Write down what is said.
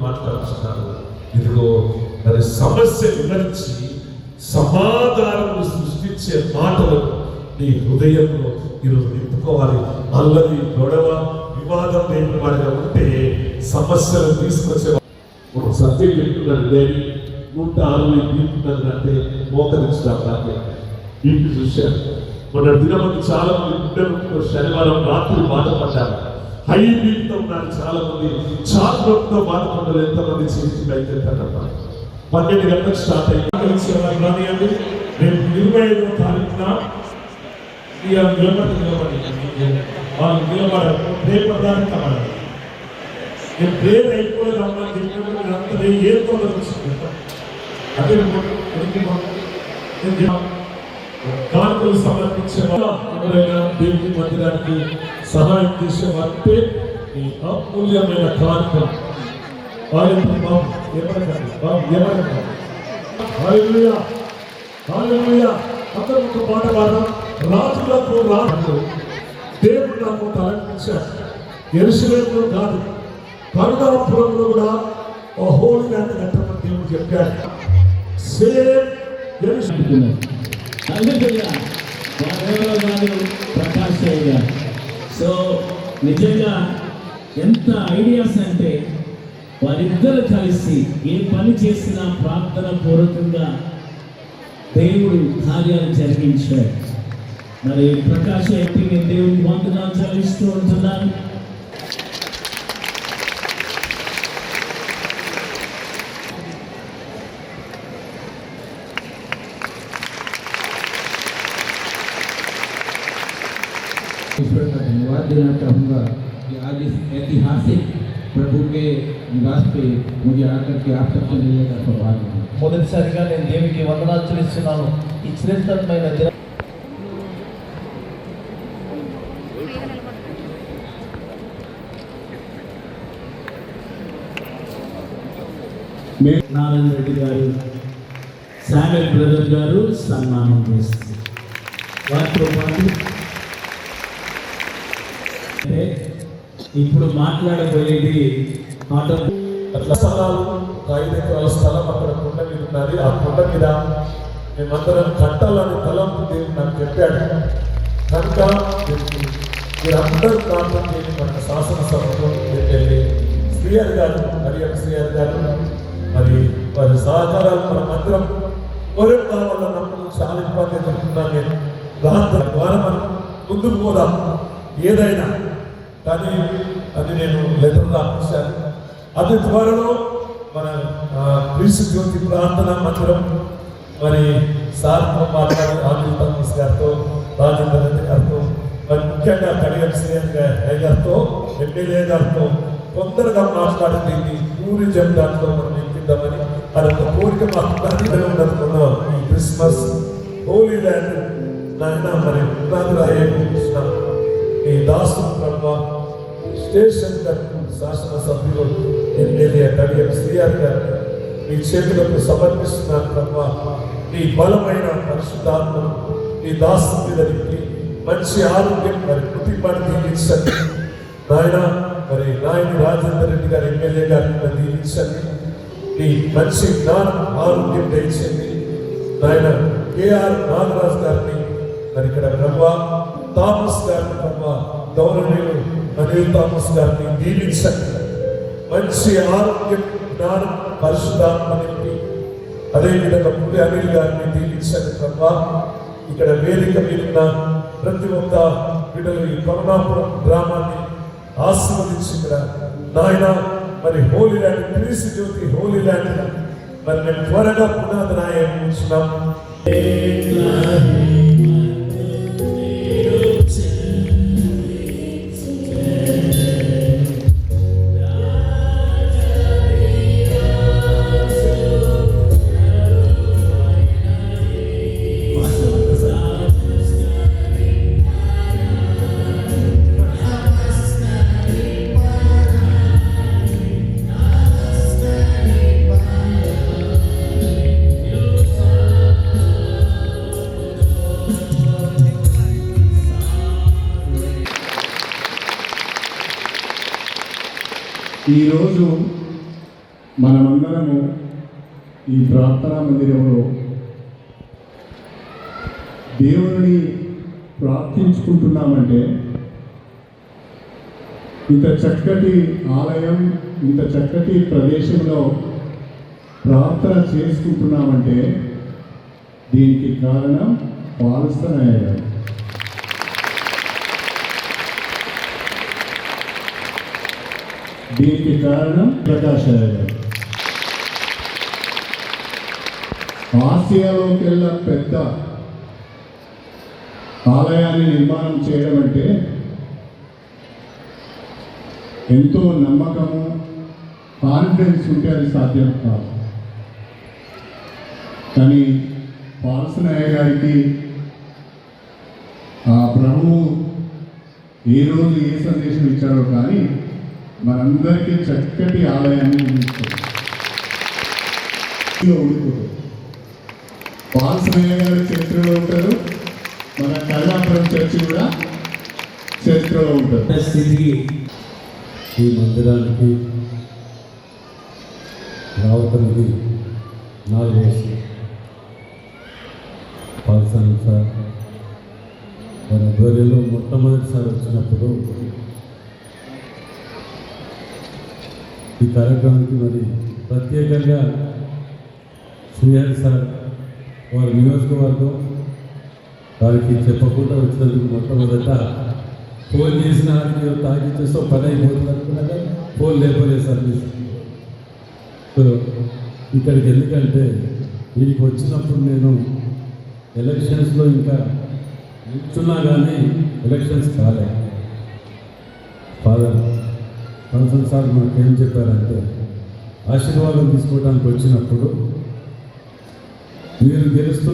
మాట్లాడుతున్నారు. ఇదిగో మరి సమస్య వివరించి సమాధానం సృష్టించే మాటలను నీ హృదయంలో ఈరోజు నింపుకోవాలి. అల్లరి గొడవ వివాదం లేని వాడిగా ఉంటే సమస్యలు తీసుకొచ్చే సత్యం చెప్తున్నాడు. డైరీ 160 తీసుకున్నది అంటే మోకరించడం ఇంటి చూశాను. మన దినమంది చాలా మంది గుండెలతో శనివారం రాత్రి బాధపడ్డారు. హై బీపీతో ఉన్నారు చాలా మంది. చార్లతో బాధపడ్డారు. ఎంతమంది చేసి బయలుదేరుతారన్నమాట. 12 గంటలకు స్టార్ట్ అయ్యి రేపు 25వ తారీఖున వాళ్ళు నిలబడారు. రేపటి కావాలి. నేను ప్రేర్ అయిపోలేదు అమ్మని చెప్పినప్పుడు అంతా ఏ తొందర వచ్చింది. అదే కానుకలు సమర్పించే ఎవరైనా దేవుని మందిరానికి సహాయం చేసేవారంటే ఈ అమూల్యమైన కానుక అందరూ ఒక పాట పాడడం. రాజులకు రాజు దేవుడు నాకు తలంపించాడు. యెరూషలేములో కాదు, కరుణాపురంలో కూడా హోలీ ల్యాండ్ కట్టమని దేవుడు చెప్పాడు. సేమ్ ప్రకాష్ గారు. సో నిజంగా ఎంత ఐడియాస్ అంటే వారిద్దరు కలిసి ఏ పని చేసినా ప్రార్థన పూర్వకంగా దేవుడు కార్యాలు జరిగించాడు. మరి ప్రకాష్ అయితే నేను దేవుడికి వందనాలు చెల్లిస్తూ ఉంటున్నాను. ईश्वर का धन्यवाद देना चाहूँगा कि आज इस ऐतिहासिक प्रभु के निवास पे मुझे आकर के आप सबसे मिलने का सौभाग्य है। మొదటిసారిగా నేను దేవునికి వందనాలు చెల్లిస్తున్నాను. ఈ చరిత్రమైన దిన నారాయణ రెడ్డి గారు, శామ్యుల్ బ్రదర్ గారు సన్మానం చేస్తారు. వారితో పాటు ఇప్పుడు మాట్లాడబోయేది అట్లా స్థలాలు 5 ఎకరాల స్థలం అక్కడ కొండ మీద ఉన్నది. ఆ కొండ మీద మేమందరం కట్టాలని తలంపు దేవుడు నాకు చెప్పాడు. కనుక మీరందరూ ప్రార్థన చేయండి. మన శాసనసభలో వెళ్ళి శ్రీహరి గారు, హరియాణ శ్రీహరి గారు మరి వారి సహకారాలు మనం అందరం కోరం కావాలన్నప్పుడు చాలా ఇబ్బంది ఎదుర్కొన్నాను. నేను ప్రార్థన ద్వారా మనం ముందుకు పోదాం ఏదైనా. కానీ అది నేను లెటర్ రాపించాను. అది త్వరలో మన క్రీస్తు జ్యోతి ప్రార్థన మందిరం మరి సార్తో మాట్లాడి ఆదిల్ థామస్ గారితో, రాజేంద్ర రెడ్డి గారితో, మరి ముఖ్యంగా కడియం శ్రీహరి గారితో, ఎమ్మెల్యే గారితో తొందరగా మాట్లాడింది టూరిజం దాంట్లో మనం ఎక్కిద్దామని అదొక కోరిక మాకు ఉండనుకున్నాం. ఈ క్రిస్మస్ హోలీ ల్యాండ్ నాయన మరి పునాదురాయ ఈ దాసు బ్రహ్మ స్టేషన్ శాసనసభ్యులు ఎమ్మెల్యే కడియం శ్రీహరి గారు మీ చేతులకు సమర్పిస్తున్నాను. బ్రహ్మ నీ బలమైన పరిశుద్ధాత్మను నీ దాసు మీద మంచి ఆరోగ్యం మరి కుటుంబాన్ని దీవించండి నాయన. మరి నాయని రాజేంద్ర రెడ్డి గారు ఎమ్మెల్యే గారిని దీవించండి. నీ మంచి జ్ఞానం ఆరోగ్యం దయచండి నాయన. కేఆర్ నాగరాజు గారిని మరి ఇక్కడ బ్రహ్మ థామస్ గారిని బ్రహ్మ గౌరవనీయులు అనిల్ థామస్ గారిని దీవించండి. మంచి ఆరోగ్యం జ్ఞానం పరిశుద్ధాత్మ నింపి అదేవిధంగా ముందు అనిల్ గారిని దీవించండి బ్రహ్మ. ఇక్కడ వేదిక మీద ఉన్న ప్రతి ఒక్క బిడ్డలు ఈ కరుణాపురం గ్రామాన్ని ఆశీర్వదించిన నాయన. మరి హోలీ ల్యాండ్ క్రీస్తు జ్యోతి హోలీ ల్యాండ్ మరి మేము త్వరగా పునాదిరాయ ఉంచున్నాం. ఈరోజు మనమందరము ఈ ప్రార్థనా మందిరంలో దేవుని ప్రార్థించుకుంటున్నామంటే, ఇంత చక్కటి ఆలయం, ఇంత చక్కటి ప్రదేశంలో ప్రార్థన చేసుకుంటున్నామంటే దీనికి కారణం పాల్సనయ్య గారు. దీనికి కారణం ప్రకాశయ్య గారు. ఆసియాలోకెల్లా పెద్ద ఆలయాన్ని నిర్మాణం చేయడం అంటే ఎంతో నమ్మకము, కాన్ఫిడెన్స్ ఉంటే అది సాధ్యం కాదు. కానీ పాల్సనయ్య గారికి ఆ ప్రభువు ఏ రోజు ఏ సందేశం ఇచ్చాడో కానీ మనందరికీ చక్కటి ఆలయాన్ని ఉండిపోతుంది. పాల్సనయ్య గారి చరిత్రలో ఉంటారు, మన కైలాపురం చర్చి కూడా చరిత్రలో ఉంటుంది. స్థితికి ఈ మందిరానికి రావటం ఇది 4 రోజులు. పాల్సన్ సార్ మన గొర్రెలో మొట్టమొదటిసారి వచ్చినప్పుడు ఈ కార్యక్రమానికి మరి ప్రత్యేకంగా శ్రీహరి సార్ వారి నియోజకవర్గం వారికి చెప్పకుండా వచ్చినందుకు మొట్టమొదట ఫోన్ చేసిన వారికి తాకిచ్చేస్తూ పని అయిపోతుంది అనుకున్నాక ఫోన్ లేపలేదు సర్వీస్. సో ఇక్కడికి ఎందుకంటే వీరికి వచ్చినప్పుడు నేను ఎలక్షన్స్లో ఇంకా నిల్చున్నా కానీ ఎలక్షన్స్ కాలే. ఫాదర్ పాల్సన్ సార్ మనకు ఏం చెప్పారంటే, ఆశీర్వాదం తీసుకోవడానికి వచ్చినప్పుడు మీరు గెలుస్తూ